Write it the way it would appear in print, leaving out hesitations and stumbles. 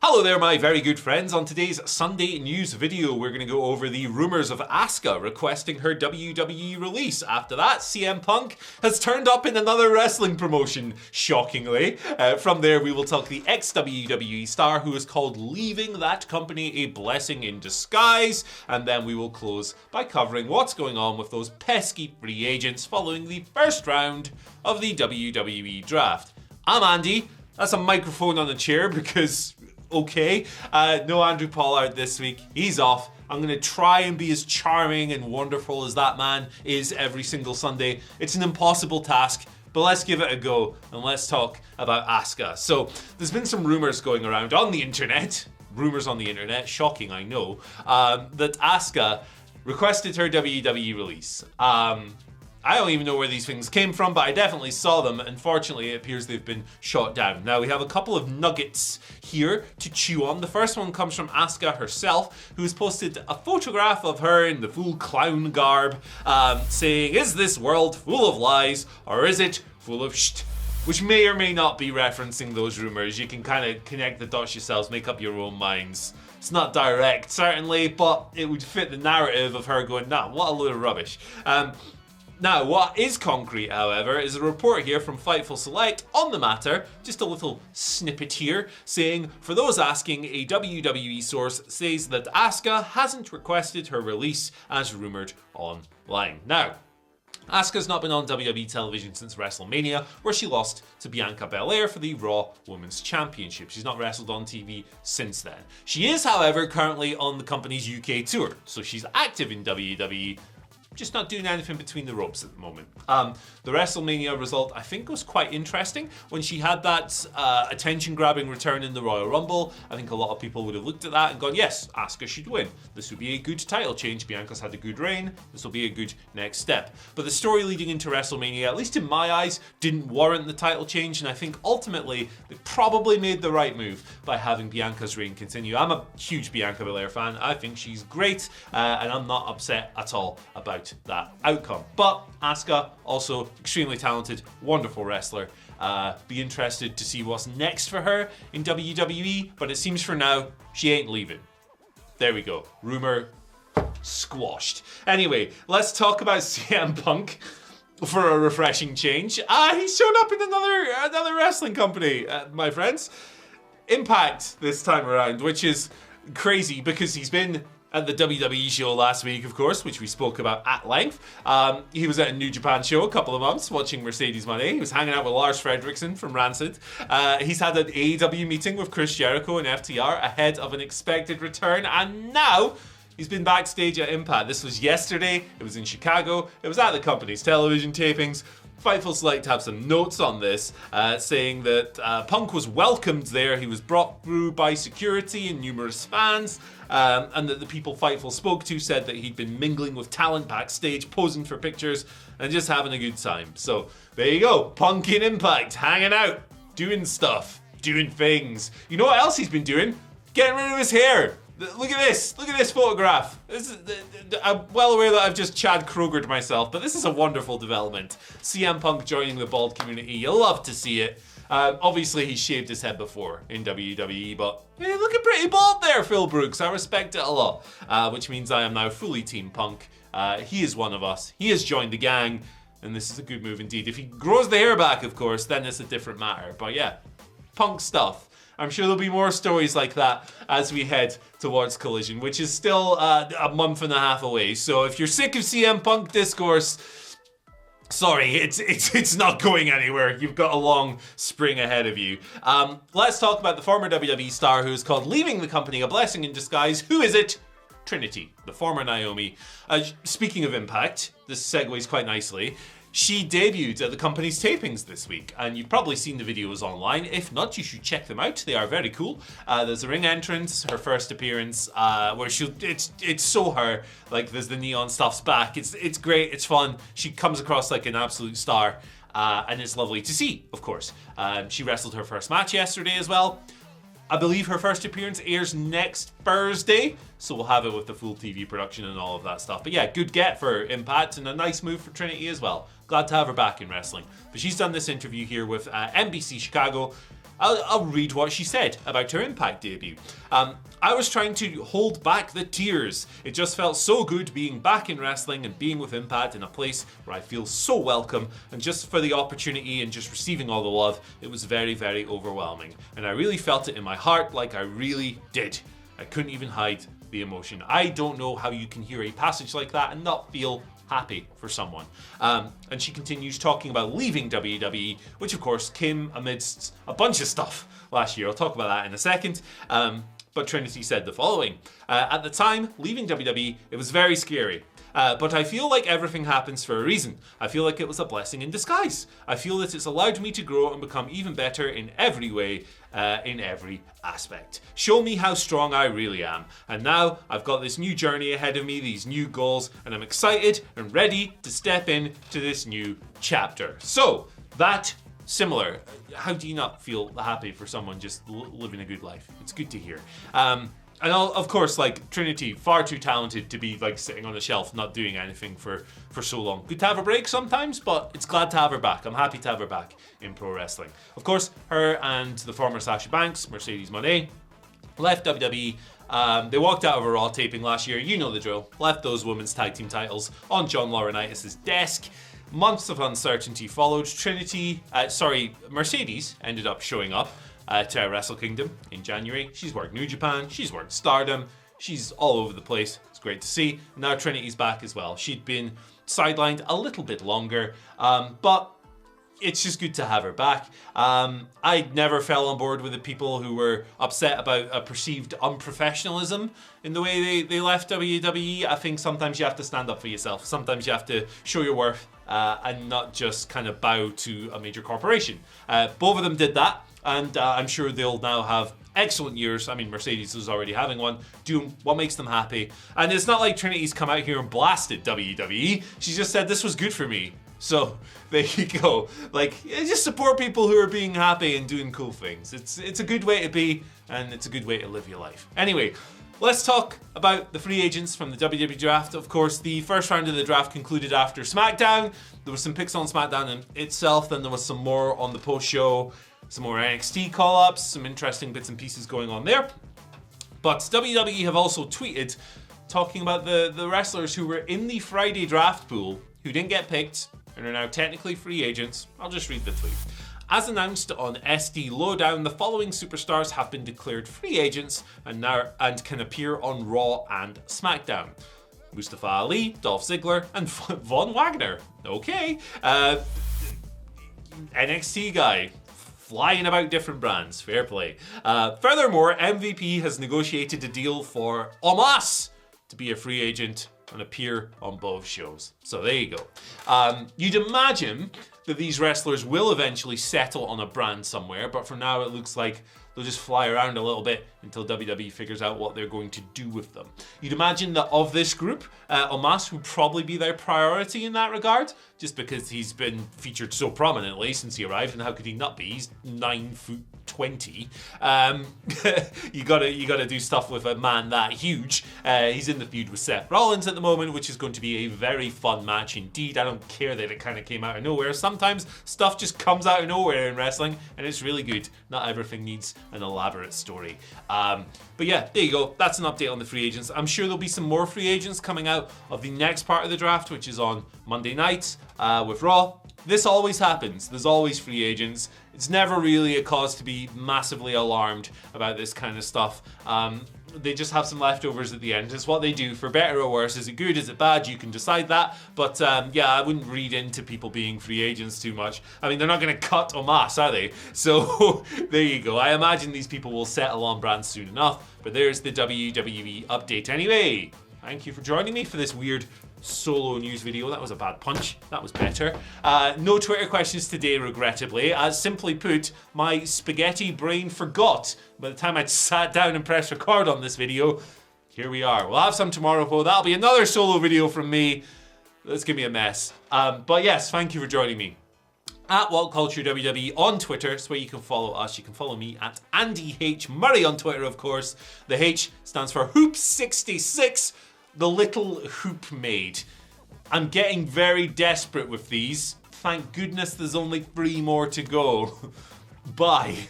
Hello there, my very good friends. On today's Sunday news video, we're going to go over the rumours of Asuka requesting her WWE release. After that, CM Punk has turned up in another wrestling promotion, shockingly. From there, we will talk the ex-WWE star who is called leaving that company a blessing in disguise. And then we will close by covering what's going on with those pesky free agents following the first round of the WWE draft. I'm Andy. That's a microphone on a chair because... okay. No Andrew Pollard this week. He's off. I'm going to try and be as charming and wonderful as that man is every single Sunday. It's an impossible task, but let's give it a go and let's talk about Asuka. So there's been some rumors going around on the internet. Rumors on the internet, shocking, I know, that Asuka requested her WWE release. I don't even know where these things came from, but I definitely saw them. Unfortunately, it appears they've been shot down. Now, we have a couple of nuggets here to chew on. The first one comes from Asuka herself, who's posted a photograph of her in the full clown garb, saying, "Is this world full of lies, or is it full of shit?" Which may or may not be referencing those rumors. You can kind of connect the dots yourselves, make up your own minds. It's not direct, certainly, but it would fit the narrative of her going, nah, what a load of rubbish. Now, what is concrete, however, is a report here from Fightful Select on the matter, just a little snippet here, saying, for those asking, a WWE source says that Asuka hasn't requested her release as rumoured online. Now, Asuka's not been on WWE television since WrestleMania, where she lost to Bianca Belair for the Raw Women's Championship. She's not wrestled on TV since then. She is, however, currently on the company's UK tour, so she's active in WWE, just not doing anything between the ropes at the moment. The WrestleMania result, I think, was quite interesting. When she had that attention-grabbing return in the Royal Rumble, I think a lot of people would have looked at that and gone, yes, Asuka should win. This would be a good title change. Bianca's had a good reign. This will be a good next step. But the story leading into WrestleMania, at least in my eyes, didn't warrant the title change, and I think ultimately they probably made the right move by having Bianca's reign continue. I'm a huge Bianca Belair fan. I think she's great, and I'm not upset at all about that outcome. But Asuka, also extremely talented, wonderful wrestler. Be interested to see what's next for her in WWE, but it seems for now she ain't leaving. There we go. Rumor squashed. Anyway, let's talk about CM Punk for a refreshing change. He's shown up in another wrestling company, my friends. Impact this time around, which is crazy because he's been at the WWE show last week, of course, which we spoke about at length. He was at a New Japan show a couple of months watching Mercedes Moné. He was hanging out with Lars Frederiksen from Rancid. He's had an AEW meeting with Chris Jericho and FTR ahead of an expected return, and now he's been backstage at Impact. This was yesterday. It was in Chicago. It was at the company's television tapings. Fightful Select have some notes on this, saying that Punk was welcomed there. He was brought through by security and numerous fans, and that the people Fightful spoke to said that he'd been mingling with talent backstage, posing for pictures, and just having a good time. So there you go, Punk in Impact, hanging out, doing stuff, doing things. You know what else he's been doing? Getting rid of his hair. Look at this photograph. I'm well aware that I've just Chad Krogered myself, but this is a wonderful development. CM Punk joining the bald community, you'll love to see it. Obviously he's shaved his head before in WWE, but hey, looking pretty bald there, Phil Brooks. I respect it a lot, which means I am now fully Team Punk. He is one of us. He has joined the gang, and this is a good move indeed. If he grows the hair back, of course, then it's a different matter. But yeah, Punk stuff. I'm sure there'll be more stories like that as we head towards Collision, which is still a month and a half away. So if you're sick of CM Punk discourse, sorry, it's not going anywhere. You've got a long spring ahead of you. Let's talk about the former WWE star who is called leaving the company a blessing in disguise. Who is it? Trinity, the former Naomi. Speaking of Impact, this segues quite nicely. She debuted at the company's tapings this week, and you've probably seen the videos online. If not, you should check them out. They are very cool. There's a ring entrance, her first appearance, where it's so her. Like, there's the neon stuff's back. It's great. It's fun. She comes across like an absolute star, and it's lovely to see, of course. She wrestled her first match yesterday as well. I believe her first appearance airs next Thursday, so we'll have it with the full TV production and all of that stuff. But yeah, good get for Impact and a nice move for Trinity as well. Glad to have her back in wrestling. But she's done this interview here with NBC Chicago, I'll read what she said about her Impact debut. I was trying to hold back the tears. It just felt so good being back in wrestling and being with Impact in a place where I feel so welcome, and just for the opportunity and just receiving all the love, it was very, very overwhelming. And I really felt it in my heart, like I really did. I couldn't even hide the emotion. I don't know how you can hear a passage like that and not feel happy for someone. And she continues talking about leaving WWE, which of course came amidst a bunch of stuff last year. I'll talk about that in a second. But Trinity said the following. At the time, leaving WWE, it was very scary. But I feel like everything happens for a reason. I feel like it was a blessing in disguise. I feel that it's allowed me to grow and become even better in every way, in every aspect. Show me how strong I really am. And now I've got this new journey ahead of me, these new goals, and I'm excited and ready to step into this new chapter. So, that similar. How do you not feel happy for someone just living a good life? It's good to hear. And of course, like, Trinity, far too talented to be like sitting on a shelf not doing anything for so long. Good to have a break sometimes, but it's glad to have her back. I'm happy to have her back in pro wrestling. Of course, her and the former Sasha Banks, Mercedes Moné, left WWE. They walked out of a Raw taping last year. You know the drill. Left those women's tag team titles on John Laurinaitis' desk. Months of uncertainty followed. Mercedes ended up showing up to Wrestle Kingdom in January. She's worked New Japan, she's worked Stardom, she's all over the place. It's great to see. Now Trinity's back as well. She'd been sidelined a little bit longer, but it's just good to have her back. I never fell on board with the people who were upset about a perceived unprofessionalism in the way they left WWE. I think sometimes you have to stand up for yourself. Sometimes you have to show your worth and not just kind of bow to a major corporation. Both of them did that. And I'm sure they'll now have excellent years. I mean, Mercedes is already having one, doing what makes them happy. And it's not like Trinity's come out here and blasted WWE. She just said, this was good for me. So there you go. Like, just support people who are being happy and doing cool things. It's a good way to be, and it's a good way to live your life. Anyway, let's talk about the free agents from the WWE draft. Of course, the first round of the draft concluded after SmackDown. There was some picks on SmackDown in itself, then there was some more on the post-show. Some more NXT call-ups, some interesting bits and pieces going on there. But WWE have also tweeted talking about the wrestlers who were in the Friday draft pool who didn't get picked and are now technically free agents. I'll just read the tweet. As announced on SD Lowdown, the following superstars have been declared free agents and can appear on Raw and SmackDown. Mustafa Ali, Dolph Ziggler, and Von Wagner. Okay. NXT guy. Flying about different brands. Fair play. Furthermore, MVP has negotiated a deal for Omos to be a free agent and appear on both shows. So there you go. You'd imagine that these wrestlers will eventually settle on a brand somewhere, but for now it looks like they'll just fly around a little bit until WWE figures out what they're going to do with them. You'd imagine that of this group, Omos would probably be their priority in that regard, just because he's been featured so prominently since he arrived, and how could he not be? He's 9'20". You gotta do stuff with a man that huge. He's in the feud with Seth Rollins at the moment, which is going to be a very fun match indeed. I don't care that it kind of came out of nowhere. Sometimes stuff just comes out of nowhere in wrestling, and it's really good. Not everything needs an elaborate story. But yeah, there you go. That's an update on the free agents. I'm sure there'll be some more free agents coming out of the next part of the draft, which is on Monday night with Raw. This always happens. There's always free agents. It's never really a cause to be massively alarmed about this kind of stuff. They just have some leftovers at the end. It's what they do, for better or worse. Is it good? Is it bad? You can decide that. But yeah, I wouldn't read into people being free agents too much. I mean, they're not going to cut Omos, are they? So there you go. I imagine these people will settle on brands soon enough. But there's the WWE update anyway. Thank you for joining me for this weird solo news video. That was a bad punch. That was better. No Twitter questions today, regrettably. As simply put, my spaghetti brain forgot by the time I'd sat down and pressed record on this video. Here we are. We'll have some tomorrow, though. That'll be another solo video from me. That's gonna be a mess. But yes, thank you for joining me. At What Culture WWE on Twitter. It's where you can follow us. You can follow me at Andy H. Murray on Twitter, of course. The H stands for Hoop66. The little hoop maid. I'm getting very desperate with these. Thank goodness there's only 3 more to go. Bye.